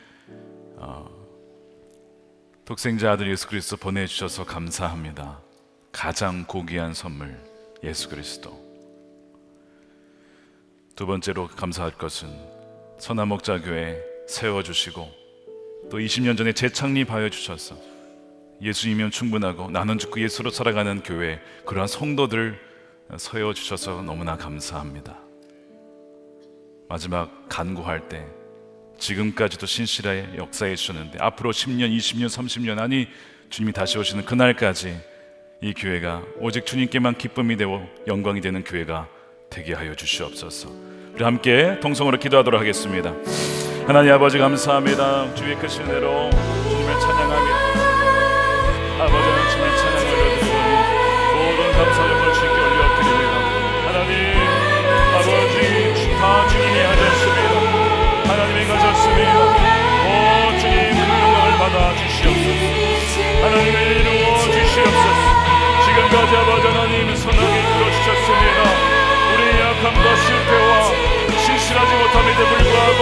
독생자 아들 예수 그리스도 보내주셔서 감사합니다. 가장 고귀한 선물 예수 그리스도. 2번째로 감사할 것은 선한 목자교회 세워주시고 또 20년 전에 재창립하여 주셔서 예수님이면 충분하고 나는 죽고 예수로 살아가는 교회, 그러한 성도들 세워주셔서 너무나 감사합니다. 마지막 간구할 때 지금까지도 신실하게 역사해 주셨는데 앞으로 10년, 20년, 30년, 아니 주님이 다시 오시는 그날까지 이 교회가 오직 주님께만 기쁨이 되고 영광이 되는 교회가 되게 하여 주시옵소서. 우리 함께 통성으로 기도하도록 하겠습니다. 하나님 아버지 감사합니다. 주의 크신 은혜로 주님을 찬양하며 아버지는 주님을 찬양하며 모든 감사 영광을 주님께 올려드립니다. 하나님 아버지 다 주님이 하셨습니다. 하나님이 가졌습니다. 오 주님 그 영광을 받아 주시옵소서. 하나님을 이루어 주시옵소서. 지금까지 아버지 하나님 선하게 이끌어 주셨습니다. 우리의 약함과 실패와 신실하지 못함에도 불구하고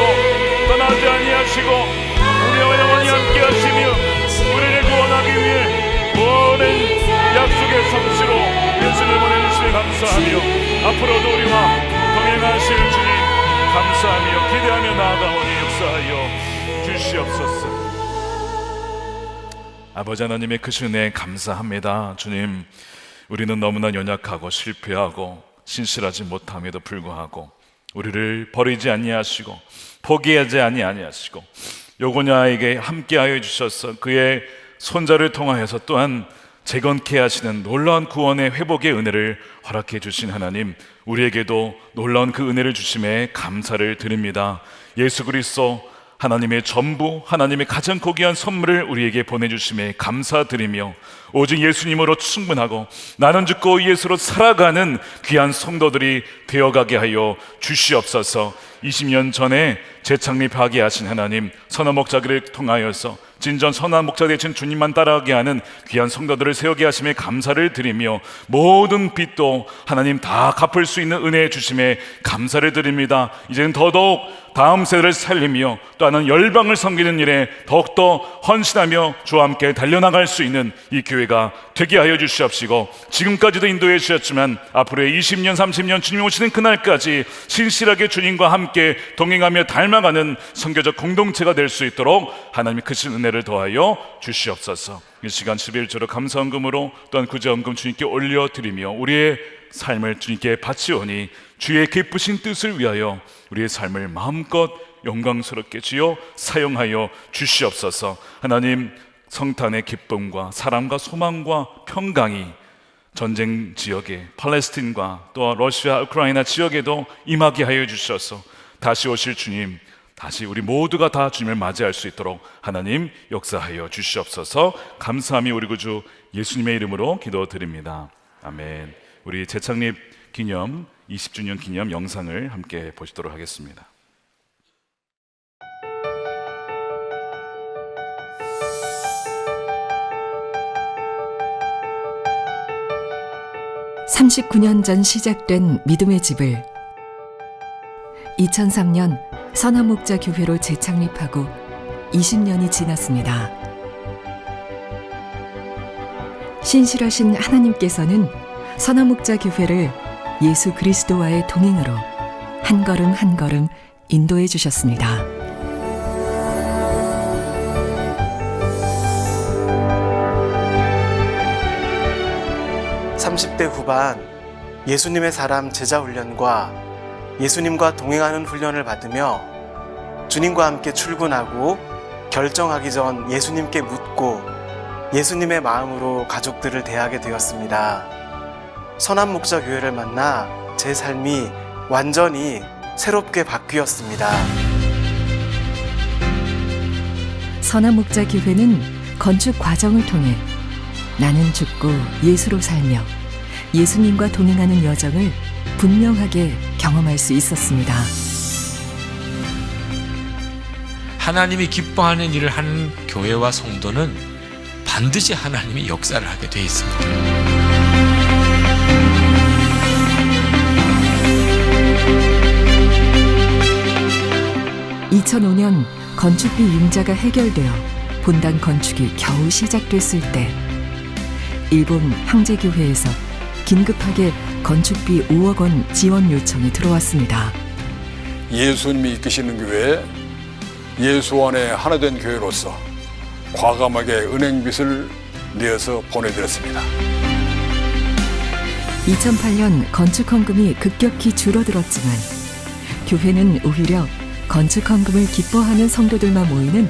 떠나지 아니하시고 우리와 영원히 함께 하시며 우리를 구원하기 위해 모든 약속의 성취로 예수를 보내주시며 감사하며 앞으로도 우리와 동행하실 주님 감사하며 기대하며 나아가오니 역사하여 주시옵소서. 아버지 하나님의 크신 은혜에 감사합니다. 주님, 우리는 너무나 연약하고 실패하고 신실하지 못함에도 불구하고 우리를 버리지 아니하시고 포기하지 아니하시고 요고냐에게 함께하여 주셔서 그의 손자를 통하여서 또한 재건케 하시는 놀라운 구원의 회복의 은혜를 허락해 주신 하나님, 우리에게도 놀라운 그 은혜를 주심에 감사를 드립니다. 예수 그리스도 하나님의 전부, 하나님의 가장 고귀한 선물을 우리에게 보내주심에 감사드리며 오직 예수님으로 충분하고 나는 죽고 예수로 살아가는 귀한 성도들이 되어가게 하여 주시옵소서. 20년 전에 재창립하게 하신 하나님, 선한 목자기를 통하여서 진정 선한 목자 되신 주님만 따라가게 하는 귀한 성도들을 세우게 하심에 감사를 드리며 모든 빚도 하나님 다 갚을 수 있는 은혜에 주심에 감사를 드립니다. 이제는 더더욱 다음 세대를 살리며 또 하는 열방을 섬기는 일에 더욱더 헌신하며 주와 함께 달려나갈 수 있는 이 교회가 되게 하여 주시옵시고, 지금까지도 인도해 주셨지만 앞으로의 20년 30년 주님 오시는 그날까지 신실하게 주님과 함께 동행하며 닮아가는 선교적 공동체가 될 수 있도록 하나님의 크신 은혜를 더하여 주시옵소서. 이 시간 11조로 감사헌금으로 또한 구제헌금 주님께 올려드리며 우리의 삶을 주님께 바치오니 주의 기쁘신 뜻을 위하여 우리의 삶을 마음껏 영광스럽게 주여 사용하여 주시옵소서. 하나님, 성탄의 기쁨과 사랑과 소망과 평강이 전쟁 지역에 팔레스틴과 또 러시아, 우크라이나 지역에도 임하게 하여 주셔서 다시 오실 주님, 다시 우리 모두가 다 주님을 맞이할 수 있도록 하나님 역사하여 주시옵소서. 감사함이 우리 구주 예수님의 이름으로 기도드립니다. 아멘. 우리 재창립 기념 20주년 기념 영상을 함께 보시도록 하겠습니다. (39년) 전 시작된 믿음의 집을 2003년 선한목자 교회로 재창립하고 20년이 지났습니다. 신실하신 하나님께서는 선한목자 교회를 예수 그리스도와의 동행으로 한 걸음 한 걸음 인도해 주셨습니다. (30대) 후반 예수님의 사람 제자 훈련과 예수님과 동행하는 훈련을 받으며 주님과 함께 출근하고 결정하기 전 예수님께 묻고 예수님의 마음으로 가족들을 대하게 되었습니다. 선한목자 교회를 만나 제 삶이 완전히 새롭게 바뀌었습니다. 선한목자 교회는 건축 과정을 통해 나는 죽고 예수로 살며 예수님과 동행하는 여정을 분명하게 경험할 수 있었습니다. 하나님이 기뻐하는 일을 하는 교회와 성도는 반드시 하나님이 역사를 하게 되어 있습니다. 2005년 건축비 융자가 해결되어 본당 건축이 겨우 시작됐을 때 일본 형제교회에서 긴급하게 건축비 5억 원 지원 요청이 들어왔습니다. 예수님이 이끄시는 교회, 예수 안에 하나 된 교회로서 과감하게 은행빚을 내어서 보내드렸습니다. 2008년 건축헌금이 급격히 줄어들었지만 교회는 오히려 건축헌금을 기뻐하는 성도들만 모이는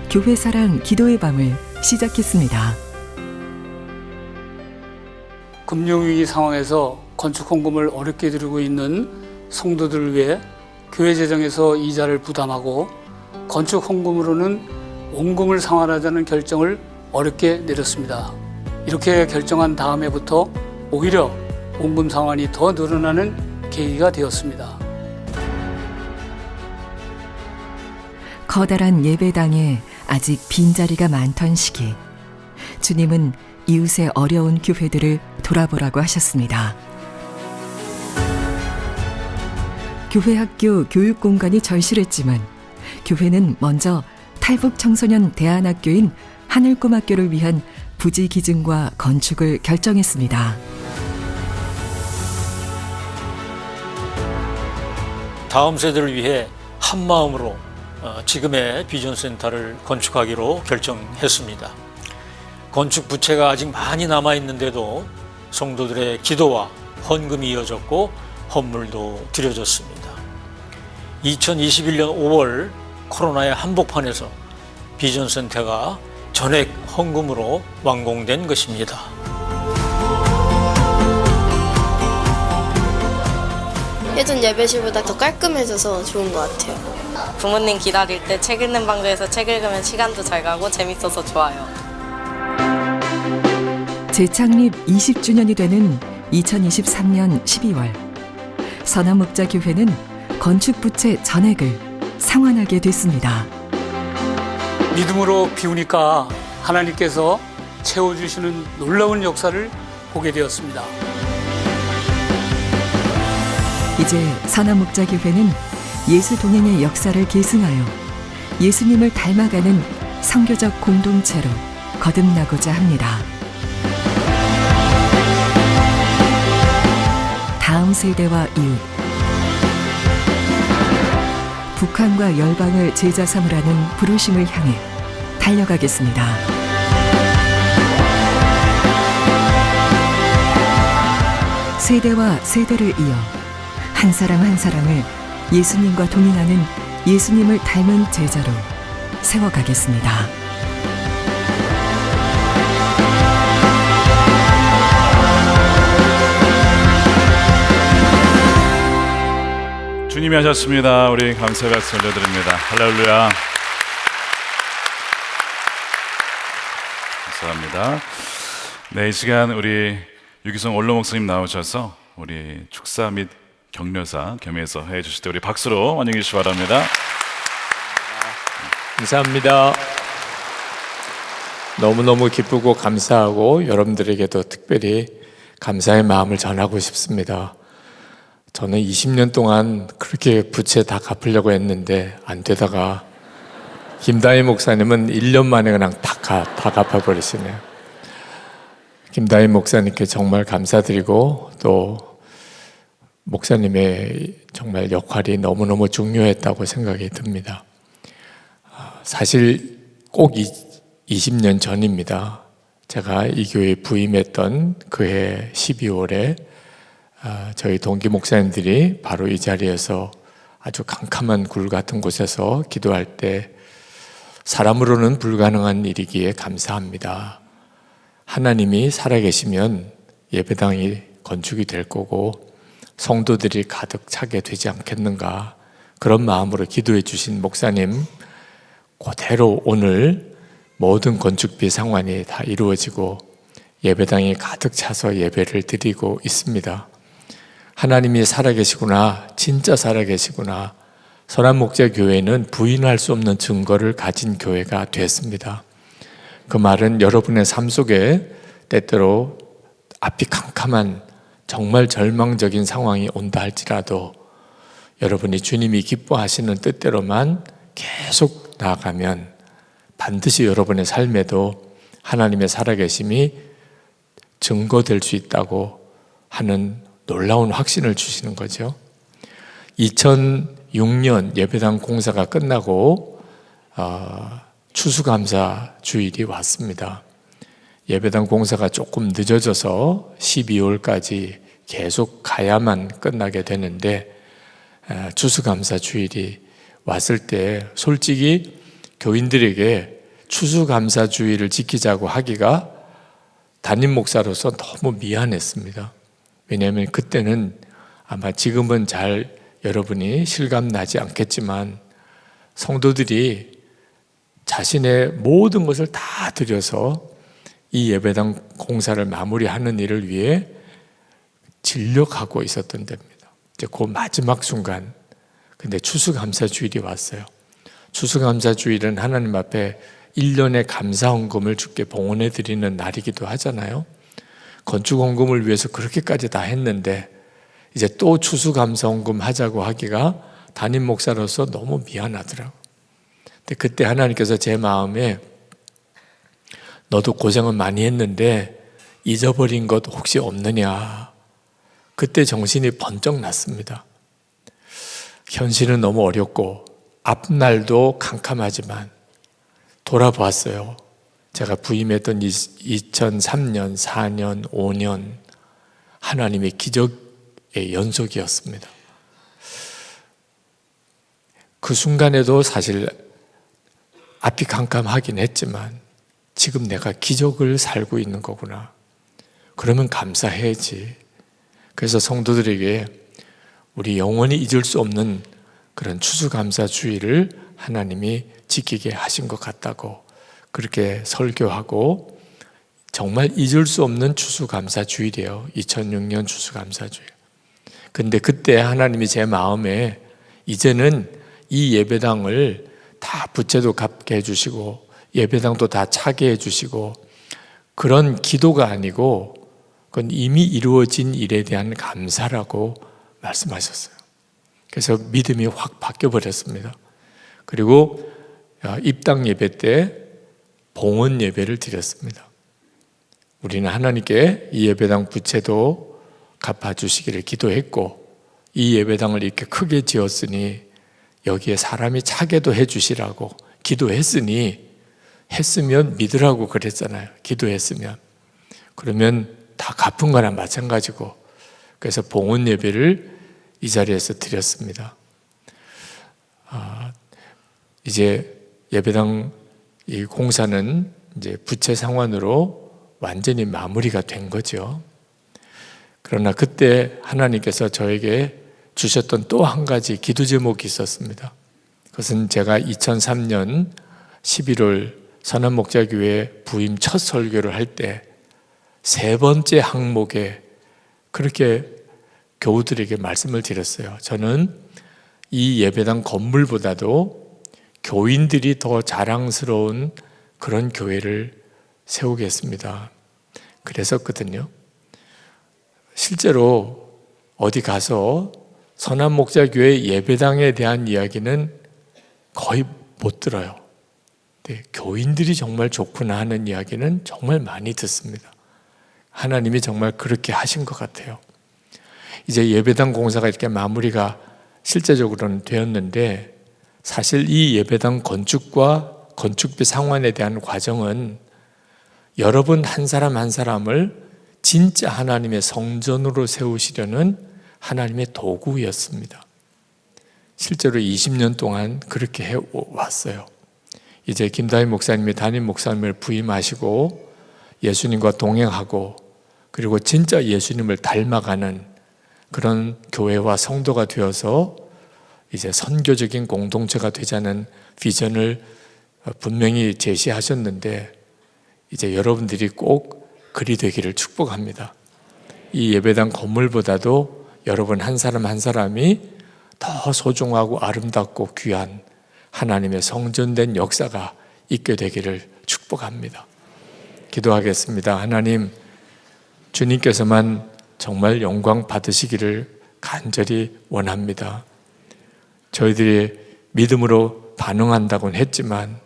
교회사랑 기도의 밤을 시작했습니다. 금융위기 상황에서 건축헌금을 어렵게 들고 있는 성도들을 위해 교회 재정에서 이자를 부담하고 건축헌금으로는 원금을 상환하자는 결정을 어렵게 내렸습니다. 이렇게 결정한 다음에부터 오히려 원금 상환이 더 늘어나는 계기가 되었습니다. 커다란 예배당에 아직 빈자리가 많던 시기, 주님은 이웃의 어려운 교회들을 돌아보라고 하셨습니다. 교회 학교 교육 공간이 절실했지만 교회는 먼저 탈북 청소년 대안학교인 하늘꿈학교를 위한 부지 기증과 건축을 결정했습니다. 다음 세대를 위해 한 마음으로 지금의 비전센터를 건축하기로 결정했습니다. 건축 부채가 아직 많이 남아있는데도 성도들의 기도와 헌금이 이어졌고 헌물도 드려졌습니다. 2021년 5월 코로나의 한복판에서 비전센터가 전액 헌금으로 완공된 것입니다. 예전 예배실보다 더 깔끔해져서 좋은 것 같아요. 부모님 기다릴 때 책 읽는 방에서 책 읽으면 시간도 잘 가고 재밌어서 좋아요. 재창립 20주년이 되는 2023년 12월, 선한목자교회는 건축 부채 전액을 상환하게 됐습니다. 믿음으로 비우니까 하나님께서 채워주시는 놀라운 역사를 보게 되었습니다. 이제 선한목자교회는 예수 동행의 역사를 계승하여 예수님을 닮아가는 선교적 공동체로 거듭나고자 합니다. 다음 세대와 이웃, 북한과 열방을 제자 삼으라는 부르심을 향해 달려가겠습니다. 세대와 세대를 이어 한 사람 한 사람을 예수님과 동행하는 예수님을 닮은 제자로 세워가겠습니다. 주님이 하셨습니다. 우리 감사의 박수 올려드립니다. 할렐루야. 감사합니다. 네, 이 시간 우리 유기성 원로 목사님 나오셔서 우리 축사 및 격려사 겸해서 해주실 때 우리 박수로 환영해 주시기 바랍니다. 감사합니다. 너무너무 기쁘고 감사하고 여러분들에게도 특별히 감사의 마음을 전하고 싶습니다. 저는 20년 동안 그렇게 부채 다 갚으려고 했는데 안 되다가 김다희 목사님은 1년 만에 그냥 다 갚아버리시네요. 김다희 목사님께 정말 감사드리고 또 목사님의 정말 역할이 너무너무 중요했다고 생각이 듭니다. 사실 꼭 20년 전입니다. 제가 이 교회에 부임했던 그해 12월에 저희 동기 목사님들이 바로 이 자리에서 아주 캄캄한 굴 같은 곳에서 기도할 때 사람으로는 불가능한 일이기에 감사합니다. 하나님이 살아계시면 예배당이 건축이 될 거고 성도들이 가득 차게 되지 않겠는가, 그런 마음으로 기도해 주신 목사님 그대로 오늘 모든 건축비 상환이 다 이루어지고 예배당이 가득 차서 예배를 드리고 있습니다. 하나님이 살아계시구나, 진짜 살아계시구나. 선한목자교회는 부인할 수 없는 증거를 가진 교회가 됐습니다. 그 말은 여러분의 삶 속에 때때로 앞이 캄캄한 정말 절망적인 상황이 온다 할지라도 여러분이 주님이 기뻐하시는 뜻대로만 계속 나아가면 반드시 여러분의 삶에도 하나님의 살아계심이 증거될 수 있다고 하는 놀라운 확신을 주시는 거죠. 2006년 예배당 공사가 끝나고 추수감사 주일이 왔습니다. 예배당 공사가 조금 늦어져서 12월까지 계속 가야만 끝나게 되는데 추수감사 주일이 왔을 때 솔직히 교인들에게 추수감사 주일을 지키자고 하기가 담임 목사로서 너무 미안했습니다. 왜냐하면 그때는 아마 지금은 잘 여러분이 실감나지 않겠지만 성도들이 자신의 모든 것을 다 들여서 이 예배당 공사를 마무리하는 일을 위해 진력하고 있었던 때입니다. 이제 그 마지막 순간, 근데 추수감사주일이 왔어요. 추수감사주일은 하나님 앞에 1년의 감사헌금을 주께 봉헌해 드리는 날이기도 하잖아요. 건축헌금을 위해서 그렇게까지 다 했는데 이제 또 추수감사헌금 하자고 하기가 담임 목사로서 너무 미안하더라고요. 근데 그때 하나님께서 제 마음에 너도 고생은 많이 했는데 잊어버린 것 혹시 없느냐. 그때 정신이 번쩍 났습니다. 현실은 너무 어렵고 앞날도 캄캄하지만 돌아보았어요. 제가 부임했던 2003년, 4년, 5년 하나님의 기적의 연속이었습니다. 그 순간에도 사실 앞이 캄캄하긴 했지만 지금 내가 기적을 살고 있는 거구나. 그러면 감사해야지. 그래서 성도들에게 우리 영원히 잊을 수 없는 그런 추수감사주의를 하나님이 지키게 하신 것 같다고 그렇게 설교하고, 정말 잊을 수 없는 추수감사주일이에요. 2006년 추수감사주일. 근데 그때 하나님이 제 마음에 이제는 이 예배당을 다 부채도 갚게 해주시고 예배당도 다 차게 해주시고 그런 기도가 아니고 그건 이미 이루어진 일에 대한 감사라고 말씀하셨어요. 그래서 믿음이 확 바뀌어버렸습니다. 그리고 입당 예배 때 봉헌 예배를 드렸습니다. 우리는 하나님께 이 예배당 부채도 갚아주시기를 기도했고, 이 예배당을 이렇게 크게 지었으니 여기에 사람이 차게도 해주시라고 기도했으니, 했으면 믿으라고 그랬잖아요. 기도했으면. 그러면 다 갚은 거나 마찬가지고, 그래서 봉헌 예배를 이 자리에서 드렸습니다. 이제 예배당 이 공사는 이제 부채 상환으로 완전히 마무리가 된 거죠. 그러나 그때 하나님께서 저에게 주셨던 또 한 가지 기도 제목이 있었습니다. 그것은 제가 2003년 11월 선한목자교회 부임 첫 설교를 할 때 세 번째 항목에 그렇게 교우들에게 말씀을 드렸어요. 저는 이 예배당 건물보다도 교인들이 더 자랑스러운 그런 교회를 세우겠습니다. 그랬었거든요. 실제로 어디 가서 선한목자교회 예배당에 대한 이야기는 거의 못 들어요. 근데 교인들이 정말 좋구나 하는 이야기는 정말 많이 듣습니다. 하나님이 정말 그렇게 하신 것 같아요. 이제 예배당 공사가 이렇게 마무리가 실제적으로는 되었는데, 사실 이 예배당 건축과 건축비 상환에 대한 과정은 여러분 한 사람 한 사람을 진짜 하나님의 성전으로 세우시려는 하나님의 도구였습니다. 실제로 20년 동안 그렇게 해왔어요. 이제 김다희 목사님이 담임 목사님을 부임하시고 예수님과 동행하고, 그리고 진짜 예수님을 닮아가는 그런 교회와 성도가 되어서 이제 선교적인 공동체가 되자는 비전을 분명히 제시하셨는데, 이제 여러분들이 꼭 그리 되기를 축복합니다. 이 예배당 건물보다도 여러분 한 사람 한 사람이 더 소중하고 아름답고 귀한 하나님의 성전된 역사가 있게 되기를 축복합니다. 기도하겠습니다. 하나님, 주님께서만 정말 영광 받으시기를 간절히 원합니다. 저희들이 믿음으로 반응한다고는 했지만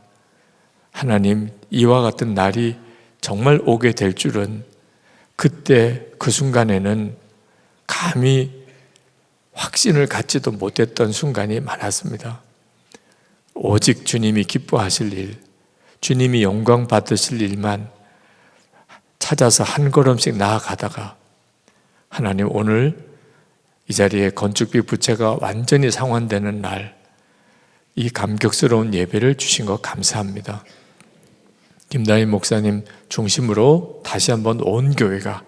하나님, 이와 같은 날이 정말 오게 될 줄은 그때 그 순간에는 감히 확신을 갖지도 못했던 순간이 많았습니다. 오직 주님이 기뻐하실 일, 주님이 영광 받으실 일만 찾아서 한 걸음씩 나아가다가 하나님, 오늘 이 자리에 건축비 부채가 완전히 상환되는 날, 이 감격스러운 예배를 주신 것 감사합니다. 김다희 목사님 중심으로 다시 한번 온 교회가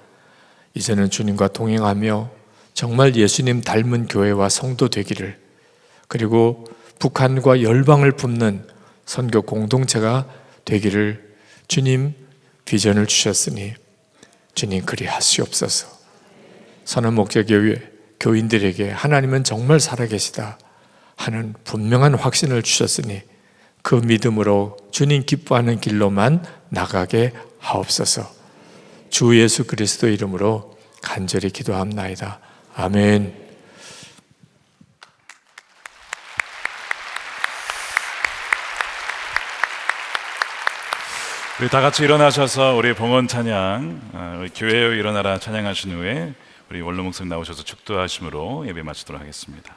이제는 주님과 동행하며 정말 예수님 닮은 교회와 성도 되기를, 그리고 북한과 열방을 붓는 선교 공동체가 되기를 주님 비전을 주셨으니 주님 그리 하시옵소서. 선한목자교회 교인들에게 하나님은 정말 살아계시다 하는 분명한 확신을 주셨으니 그 믿음으로 주님 기뻐하는 길로만 나가게 하옵소서. 주 예수 그리스도 이름으로 간절히 기도합나이다. 아멘. 우리 다 같이 일어나셔서 우리 봉헌 찬양, 우리 교회여 일어나라 찬양하신 후에 우리 원로 목사님 나오셔서 축도하심으로 예배 마치도록 하겠습니다.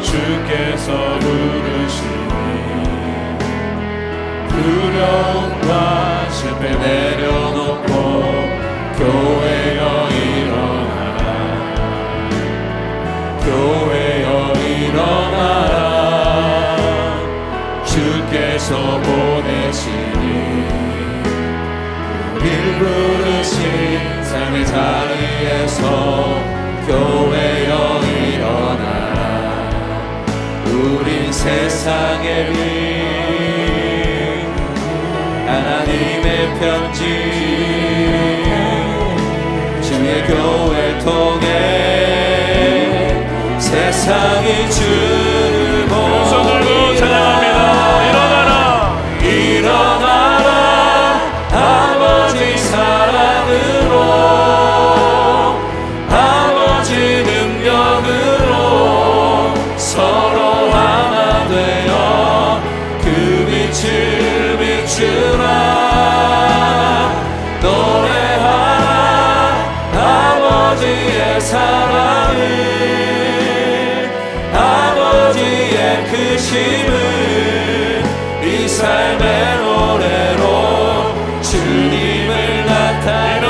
주께서 부르시니 두려움과 실패 내려놓고 교회여 일어나라, 교회여 일어나라. 주께서 보내시니 우릴 부르신 삶의 자리에서 교회여 일어나라. 우린 세상의 빛 하나님의 편지 주의 교회를 통해 세상이 주를 보니 손 들고 찬양합니다. 일어나라 일어나라 아버지 사랑으로 아버지 능력으로 서로 하나 되어 그 빛을 비추라. 노래하라 아버지의 사랑을, 아버지의 크심을 이 삶의 노래로 주님을 나타내.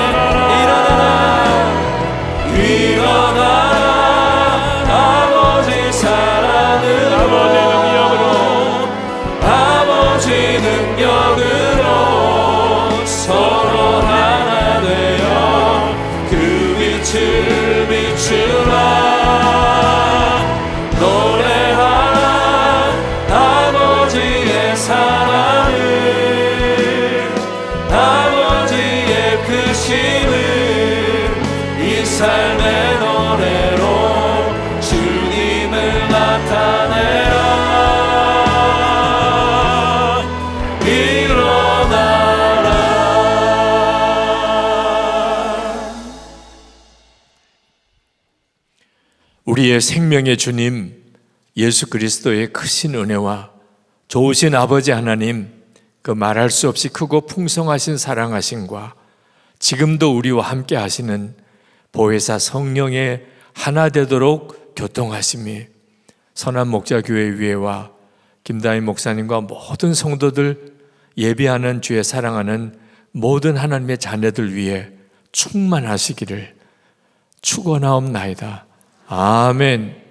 일어나라 일어나라 아버지 사랑으로 아버지 능력으로 서로 하나 되어 그 빛을 비추라. 노래하라 아버지의 사랑을, 아버지의 크심을 이 삶의 노래로 주님을 나타내라. 우리의 생명의 주님 예수 그리스도의 크신 은혜와 좋으신 아버지 하나님, 그 말할 수 없이 크고 풍성하신 사랑하심과 지금도 우리와 함께 하시는 보혜사 성령의 하나 되도록 교통하심이 선한 목자교회 위에와 김다희 목사님과 모든 성도들, 예배하는 주의 사랑하는 모든 하나님의 자녀들 위해 충만하시기를 축원하옵나이다. 아멘.